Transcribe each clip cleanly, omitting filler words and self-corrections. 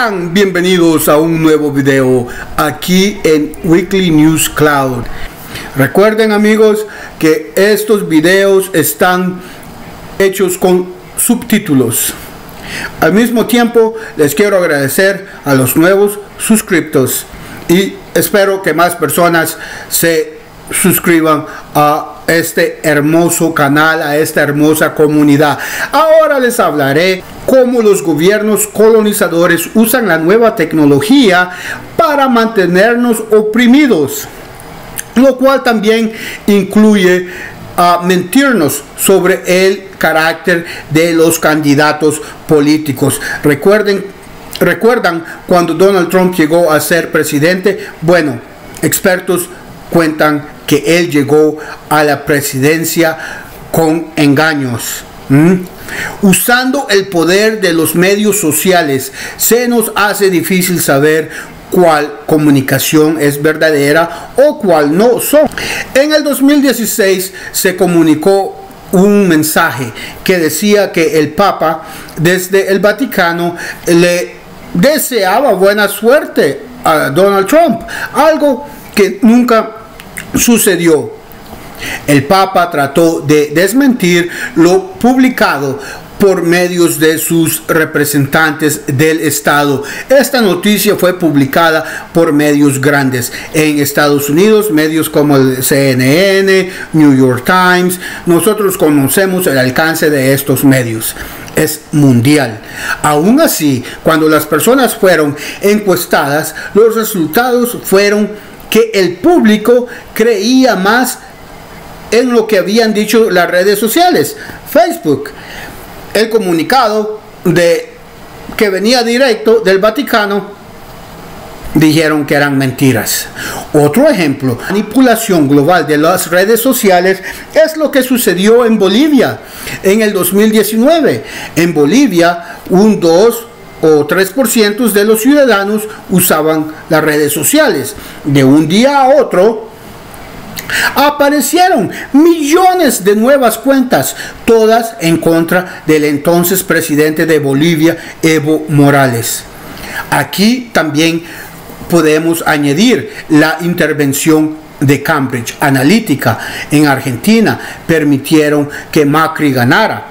Sean bienvenidos a un nuevo video aquí en Weekly News Cloud. Recuerden, amigos, que estos videos están hechos con subtítulos. Al mismo tiempo, les quiero agradecer a los nuevos suscriptores y espero que más personas se suscriban a este hermoso canal, a esta hermosa comunidad. Ahora les hablaré cómo los gobiernos colonizadores usan la nueva tecnología para mantenernos oprimidos, lo cual también incluye mentirnos sobre el carácter de los candidatos políticos. ¿Recuerdan cuando Donald Trump llegó a ser presidente? Bueno, expertos cuentan que él llegó a la presidencia con engaños. Usando el poder de los medios sociales, se nos hace difícil saber cuál comunicación es verdadera o cuál no son. En el 2016 se comunicó un mensaje que decía que el Papa desde el Vaticano le deseaba buena suerte a Donald Trump, algo que nunca sucedió. El Papa trató de desmentir lo publicado por medios de sus representantes del Estado. Esta noticia fue publicada por medios grandes en Estados Unidos, medios como el CNN, New York Times. Nosotros conocemos el alcance de estos medios. Es mundial. Aún así, cuando las personas fueron encuestadas, los resultados fueron que el público creía más en lo que habían dicho las redes sociales. Facebook, el comunicado que venía directo del Vaticano, dijeron que eran mentiras. Otro ejemplo, manipulación global de las redes sociales es lo que sucedió en Bolivia en el 2019. En Bolivia, un 2 o 3% de los ciudadanos usaban las redes sociales. De un día a otro aparecieron millones de nuevas cuentas, todas en contra del entonces presidente de Bolivia, Evo Morales. Aquí también podemos añadir la intervención de Cambridge Analytica en Argentina, permitieron que Macri ganara.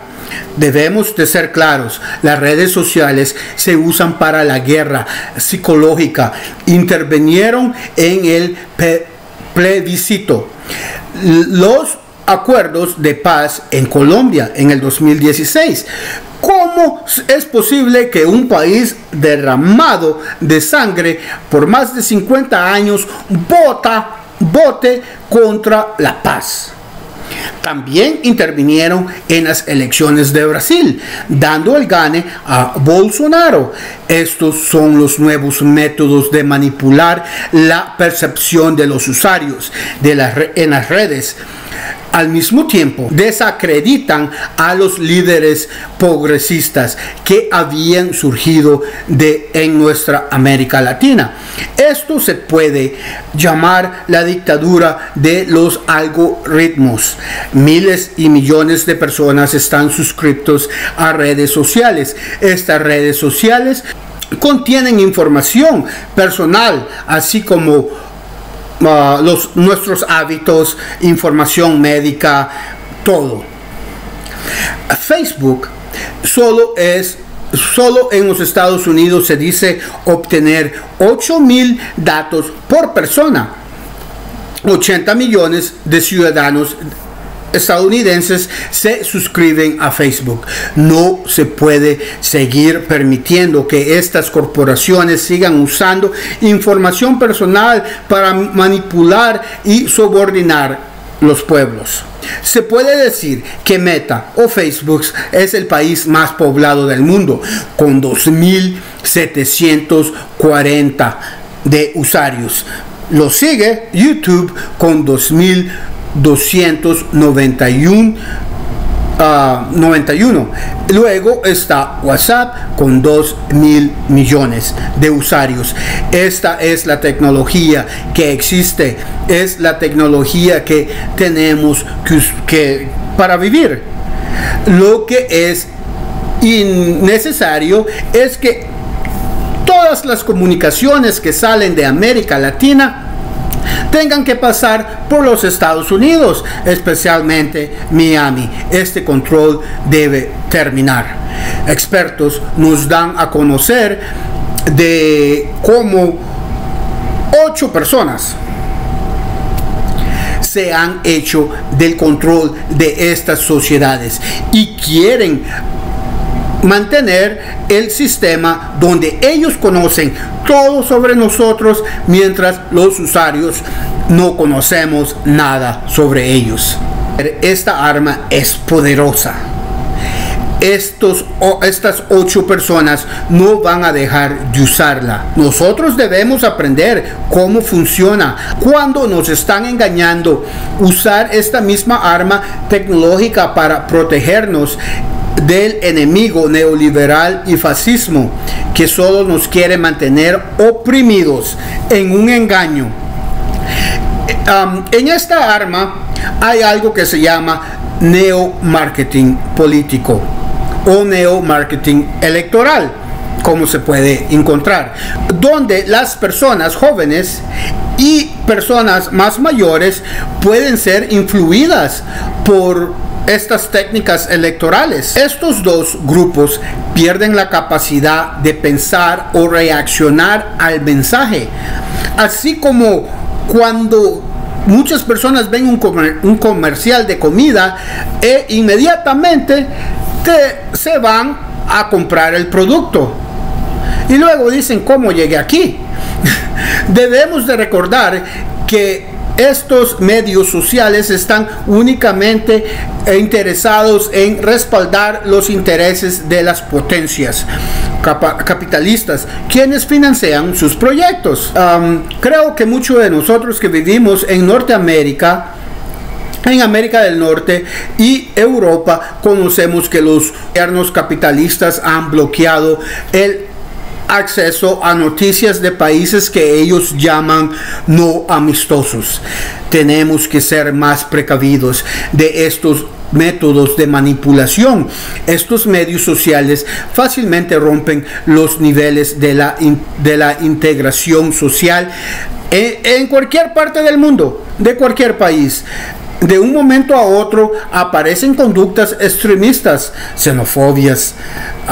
Debemos de ser claros, las redes sociales se usan para la guerra psicológica. Intervinieron en el plebiscito, los acuerdos de paz en Colombia en el 2016. ¿Cómo es posible que un país derramado de sangre por más de 50 años vote contra la paz? También intervinieron en las elecciones de Brasil, dando el gane a Bolsonaro. Estos son los nuevos métodos de manipular la percepción de los usuarios en las redes. Al mismo tiempo, desacreditan a los líderes progresistas que habían surgido en nuestra América Latina. Esto se puede llamar la dictadura de los algoritmos. Miles y millones de personas están suscritos a redes sociales. Estas redes sociales contienen información personal, así como nuestros hábitos, información médica, todo. Facebook solo en los Estados Unidos se dice obtener 8,000 datos por persona. 80 millones de ciudadanos estadounidenses se suscriben a Facebook. No se puede seguir permitiendo que estas corporaciones sigan usando información personal para manipular y subordinar los pueblos. Se puede decir que Meta o Facebook es el país más poblado del mundo, con 2,740 de usuarios. Lo sigue YouTube con 2,291. Luego está WhatsApp con 2,000 millones de usuarios. Esta es la tecnología que existe, es la tecnología que tenemos para vivir. Lo que es innecesario es que todas las comunicaciones que salen de América Latina tengan que pasar por los Estados Unidos, especialmente Miami. Este control debe terminar. Expertos nos dan a conocer de cómo 8 personas se han hecho del control de estas sociedades y quieren mantener el sistema donde ellos conocen todo sobre nosotros, mientras los usuarios no conocemos nada sobre ellos. Esta arma es poderosa. Estas 8 personas no van a dejar de usarla. Nosotros debemos aprender cómo funciona. Cuando nos están engañando, usar esta misma arma tecnológica para protegernos del enemigo neoliberal y fascismo, que solo nos quiere mantener oprimidos en un engaño. En esta arma hay algo que se llama neomarketing político o neomarketing electoral, como se puede encontrar, donde las personas jóvenes y personas más mayores pueden ser influidas por estas técnicas electorales. Estos dos grupos pierden la capacidad de pensar o reaccionar al mensaje, así como cuando muchas personas ven un comercial de comida e inmediatamente se van a comprar el producto y luego dicen: ¿cómo llegué aquí? Debemos de recordar que estos medios sociales están únicamente interesados en respaldar los intereses de las potencias capitalistas, quienes financian sus proyectos. Creo que muchos de nosotros que vivimos en Norteamérica, en América del Norte y Europa, conocemos que los gobiernos capitalistas han bloqueado el acceso a noticias de países que ellos llaman no amistosos. Tenemos que ser más precavidos de estos métodos de manipulación. Estos medios sociales fácilmente rompen los niveles de la integración social en cualquier parte del mundo, de cualquier país. De un momento a otro aparecen conductas extremistas, xenofobias,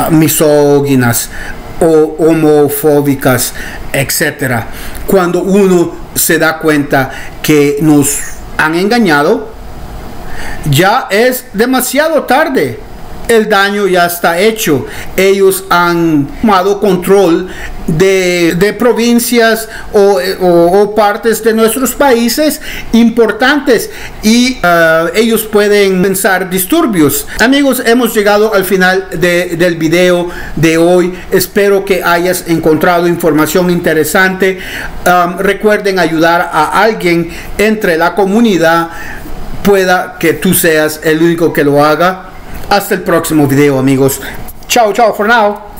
misóginas o homofóbicas, etcétera. Cuando uno se da cuenta que nos han engañado, ya es demasiado tarde. El daño ya está hecho. Ellos han tomado control de provincias o partes de nuestros países importantes y ellos pueden pensar disturbios. Amigos, hemos llegado al final del video de hoy. Espero que hayas encontrado información interesante. Recuerden ayudar a alguien entre la comunidad. Pueda que tú seas el único que lo haga. Hasta el próximo video, amigos. Chao, chao for now.